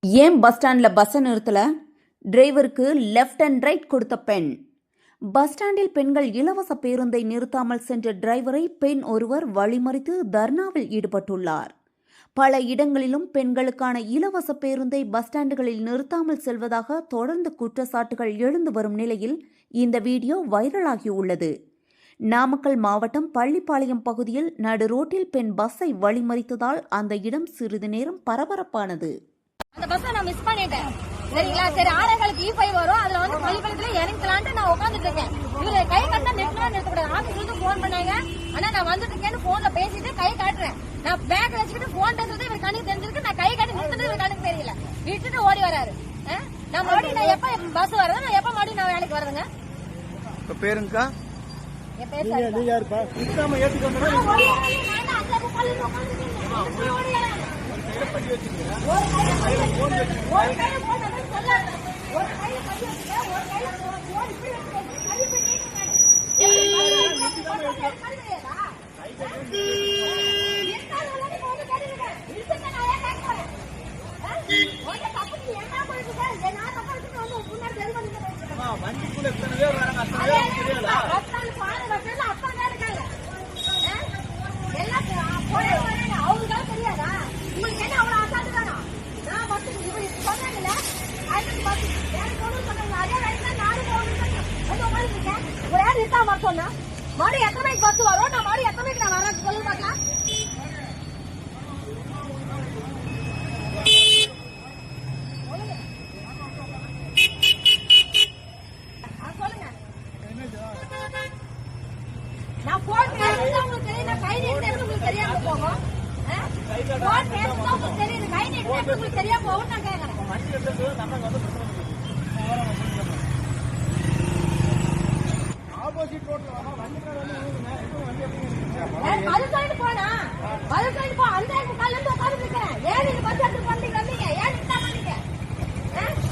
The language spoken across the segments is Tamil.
ஏன் பஸ் ஸ்டாண்ட்ல பஸ்ஸை நிறுத்தல? டிரைவருக்கு லெஃப்ட் அண்ட் ரைட் கொடுத்த பெண். பஸ் ஸ்டாண்டில் பெண்கள் இலவச பேருந்தை நிறுத்தாமல் சென்ற டிரைவரை பெண் ஒருவர் வழிமறித்து தர்ணாவில் ஈடுபட்டுள்ளார். பல இடங்களிலும் பெண்களுக்கான இலவச பேருந்தை பஸ் ஸ்டாண்டுகளில் நிறுத்தாமல் செல்வதாக தொடர்ந்து குற்றச்சாட்டுகள் எழுந்து வரும் நிலையில் இந்த வீடியோ வைரலாகியுள்ளது. நாமக்கல் மாவட்டம் பள்ளிப்பாளையம் பகுதியில் நடு ரோட்டில் பெண் பஸ்ஸை வழிமறித்ததால் அந்த இடம் சிறிது நேரம் பரபரப்பானது. அந்த பஸ்ஸை நான் மிஸ் பண்ணிட்டேன். சரிங்களா? சரி, ஆரேகாலுக்கு E5 வரும், அதுல வந்து பள்ளிப்பாளையத்துல இறங்கலான்ட்டு நான் உட்காந்துட்டு இருக்கேன். இவரு கை காட்டினா நிறுத்தக்கூடாது. ஆபீஸ்ல போன் பண்ணாங்க, ஆனா நான் வந்துட்டு இருக்கேன்னு போன்ல பேசிட்டு கை காட்டுறேன். நான் பேக் வச்சுக்கிட்டு போன் பேசுறது இவர் கண்ணுக்கு தெரிஞ்சிருக்கு. நான் கை காட்டி நிறுத்துறது இவர் கண்ணுக்கு தெரியல. விட்டுட்டு ஓடி வராரு. நான் மறுபடியும் நான் எப்ப பஸ் வருது, நான் எப்ப மறுபடியும் நான் வேலைக்கு வருதுங்க. பேருங்கக்கா என் பேர் யாருப்பா? மாடி எத்தனை மணிக்கு பஸ் வரும்? நான் மாடி எத்தனை மணிக்கு நான் வரேன் சொல்லு பார்க்கலாம். சொல்லுங்க. நான் போன் பேசுறது உங்களுக்கு தெரியும், நான் கை நீட்டுறது உங்களுக்கு தெரியாம போகும். போன் பேசுறது உங்களுக்கு தெரியும், கை நீட்டுறது உங்களுக்கு தெரியாம போகும். நான் கேட்கறேன். அது சொல்லிட்டு போனா அந்த கால இருந்து உட்கார்ந்து இருக்கேன். ஏன் நீங்க பஸ் எடுத்து பண்ணீங்க வந்தீங்க? ஏன் நிறுத்த பண்ணீங்க?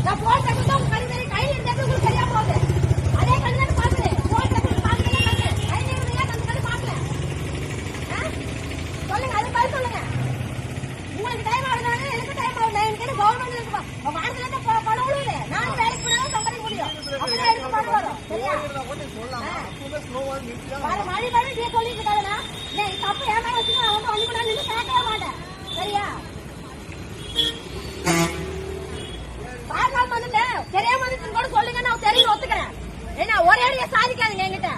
நான் போன் பேசுறது உங்க கை தெரியும், கை நீட்டுறது உங்களுக்கு தெரியாம போகுது. அதே கண்ணு பாக்குறேன். போன் பேசுறது பாக்குறேன், கை நீட்டுறது ஏன் கண்ணு பாக்கல? சொல்லுங்க, அது பதில் சொல்லுங்க. உங்களுக்கு டைம் ஆகுதுனால எனக்கு டைம் ஆகுது. எனக்கு கவர்மெண்ட் இருக்கு, வாங்கல பணம் விழுது. நான் வேலைக்கு போனாலும் சம்பளம் முடியும். அப்படியே எடுத்து பணம் வரும். சரியா? மழை மழை நீ சொல்லிட்டு இருக்காதுன்னா தப்பு ஏமா வச்சு நான் வந்து வண்டி கூட நின்று கேட்கவே மாட்டேன். சரியா? பார்க்கலாம் வந்துட்டேன், தெரியாம வந்துட்டு கூட சொல்லுங்க, நான் தெரியும் ஒத்துக்கிறேன். ஏன்னா ஒரே அடியா சாதிக்காதுங்க என்கிட்ட.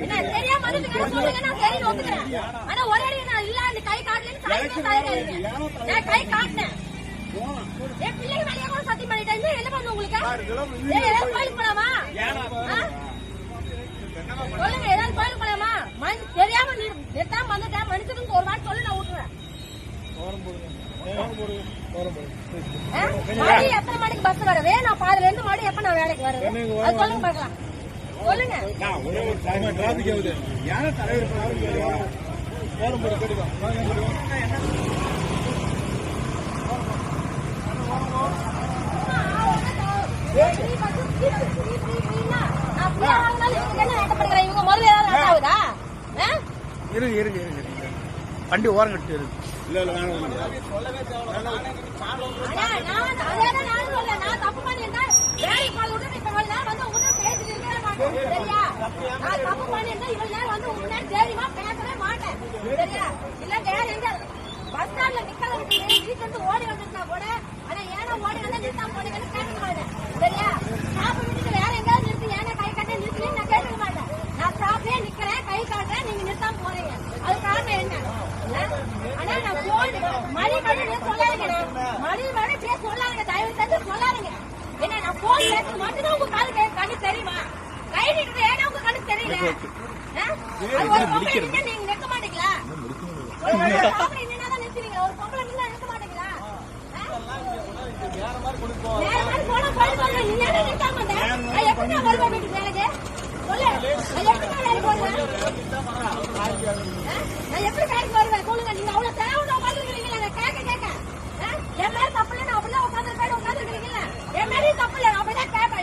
என்ன தெரியாம வந்துட்டு சொல்லுங்க, நான் தெரியும் ஒத்துக்கிறேன். ஆனா ஒரே அடியா நான் இல்ல அந்த கை காட்டலன்னு சாதிக்காதீங்க. நான் கை காட்டினேன். என் பிள்ளைங்க வெளியே கூட சத்தியம் பண்ணிட்டேன். என்ன பண்ணுவோம் உங்களுக்கு? ஏதாவது கோயிலுக்கு போலாமா? சொல்லுங்க, ஏதாவது கோயிலுக்கு போலாமா? தெரியாம நிறுத்தாம வந்துட்டேன். மனுஷனுக்கு ஒரு வாட்டி சொல்லு, நான் விட்டுறேன். மறுபடி எத்தனை மணிக்கு பஸ் வரவே? நான் பாதில இருந்து மறுபடியும் எப்ப நான் வேலைக்கு வருவேன்? அது சொல்லுங்க பார்க்கலாம். சொல்லுங்க. வண்டி ஓரம் கட்டு இருக்கு. நான் தப்பு பண்ணிருந்தா வேலைக்கு போல விட்டு இப்ப இவ்வளவு நேரம் வந்து உங்ககிட்ட பேசிட்டு இருக்கவே மாட்டேன். சரியா? நான் தப்பு பண்ணிருந்தா இவ்வளவு நேரம் வந்து உங்ககிட்ட தைரியமா பேசவே மாட்டேன். சரியா? இல்ல வேற எங்க பஸ் ஸ்டாண்ட்ல நிக்கல வீட்டுல இருந்து ஓடி வந்துருந்தா கூட, ஆனா ஏன்னா ஓடி வந்தா நிறுத்தாம போனீங்கன்னு கேட்க மாட்டேன். சரியா? ஸ்டாப் விட்டுட்டு வேற எங்கேயாவது நிறுத்தி ஏன்னா கை காட்ட நிறுத்தி நான் கேட்க மாட்டேன். நான் ஸ்டாப்லயே நிக்கிறேன், கை காட்டுறேன், நீங்க நிறுத்தாம போறீங்க. அது காரணம் என்ன? ஆனா நான் போன் மணி சொல்லாதீங்க, மணி பேச சொல்லாதீங்க, தயவு செஞ்சு சொல்லாதீங்க. என்ன நான் போன் பேசுறது மட்டும்தான் உங்க கண்ணு தெரியுமா? கை நீட்டு ஏன்னா உங்க கண்ணு தெரியல. நீங்க நிற்க மாட்டீங்களா? ஒரு நின்னாதான் நிறுத்துவீங்க, ஒரு பொம்பளை நின்னா நிற்க மாட்டீங்களா? வேற மாதிரி போனா போய் நீங்க நிற்காம எப்படி நான் வருவேன் வீட்டுக்கு வேலைக்கு? சொல்லு, எப்படி நான் வேலைக்கு வருவேன்? நான் எப்படி வேலைக்கு வருவேன் சொல்லுங்க. நீங்க அவ்வளவு தேவை உட்காந்துருக்கீங்களா? நான் கேட்க என் மேல தப்பு இல்லை, நான் அப்படிலாம் உட்காந்துருக்கீங்களா? என் மேலேயும் தப்பு இல்லை, நான் அப்படிதான் கேட்பேன்.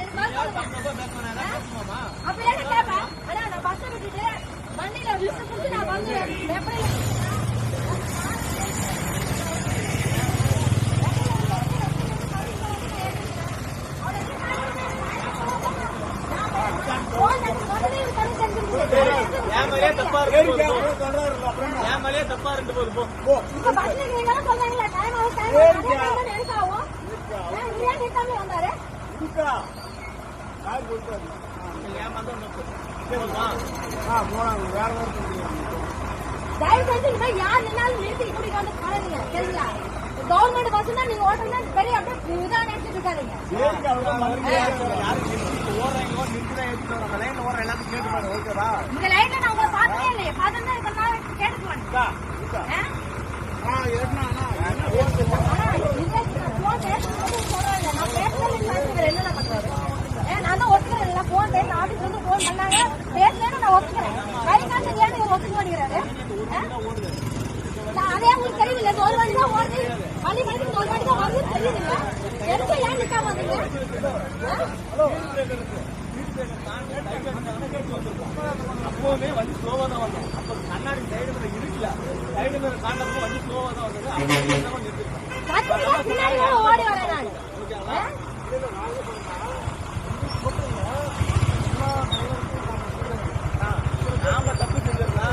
அப்படிதான் கேட்பேன். ஆனா நான் பஸ் விட்டுட்டு வண்டியில லிஸ்ட் கொடுத்து நான் வந்து எப்படி இப்ப பஸ்ல நீங்க சொல்றாங்களா டைம் ஆகும் டைம் எனக்கு ஆகும் ஏன் நிக்காம வந்தாரு தயவு செஞ்சு இந்த யார் நின்னாலும் நிறுத்தி இப்படி வந்து பாருங்க சரிங்களா கவர்மெண்ட் பஸ் தான் நீங்க ஓட்டுறீங்க பெரிய அப்படியே இதான் நினைச்சிட்டு இருக்காருங்க இந்த லைன்ல நான் உங்களை பார்த்ததே இல்லையே பார்த்தா இப்ப கேட்டுக்க மாட்டேன் நான் தான் ஒத்துக்கிறேன் போன் பேச ஆபீஸ் வந்து போன் பண்ணாங்க பேசுறேன்னு நான் ஒத்துக்கிறேன் கை காசு ஏன் நீங்க ஒத்துக்க மாட்டேங்கிறாரு அதே உங்களுக்கு தெரியல ஒரு வண்டி தான் ஓடுது வண்டி மணிக்கு ஒரு வண்டி தான் வருது தெரியுதுல்ல எதுக்கு ஏன் நிக்காம வந்தீங்க அப்போவே வண்டி ஸ்லோவா தான் வந்தோம். அப்ப கண்ணாடி சைடு மேல இருக்குல்ல சைடு மேல காண்டப்போ வண்டி ஸ்லோவா தான் வந்தது. ஓடி வரேன் நான் நாம தப்பு செஞ்சிருந்தா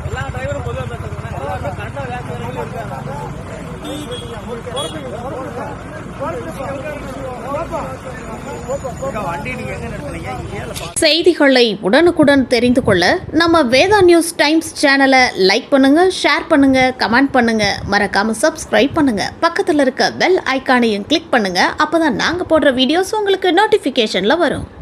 எல்லா டிரைவரும் பொதுவாக பேசுறதுன்னா எல்லாருமே கரெக்டா வேலை இருக்காங்க. செய்திகளை உடனுக்குடன் தெரிந்து கொள்ள நம்ம வேதா நியூஸ் டைம்ஸ் சேனலை லைக் பண்ணுங்க, ஷேர் பண்ணுங்க, கமெண்ட் பண்ணுங்க, மறக்காம சப்ஸ்கிரைப் பண்ணுங்க. பக்கத்துல இருக்க பெல் ஐகானையும் கிளிக் பண்ணுங்க. அப்பதான் நாங்க போடுற வீடியோஸ் உங்களுக்கு நோட்டிபிகேஷன்ல வரும்.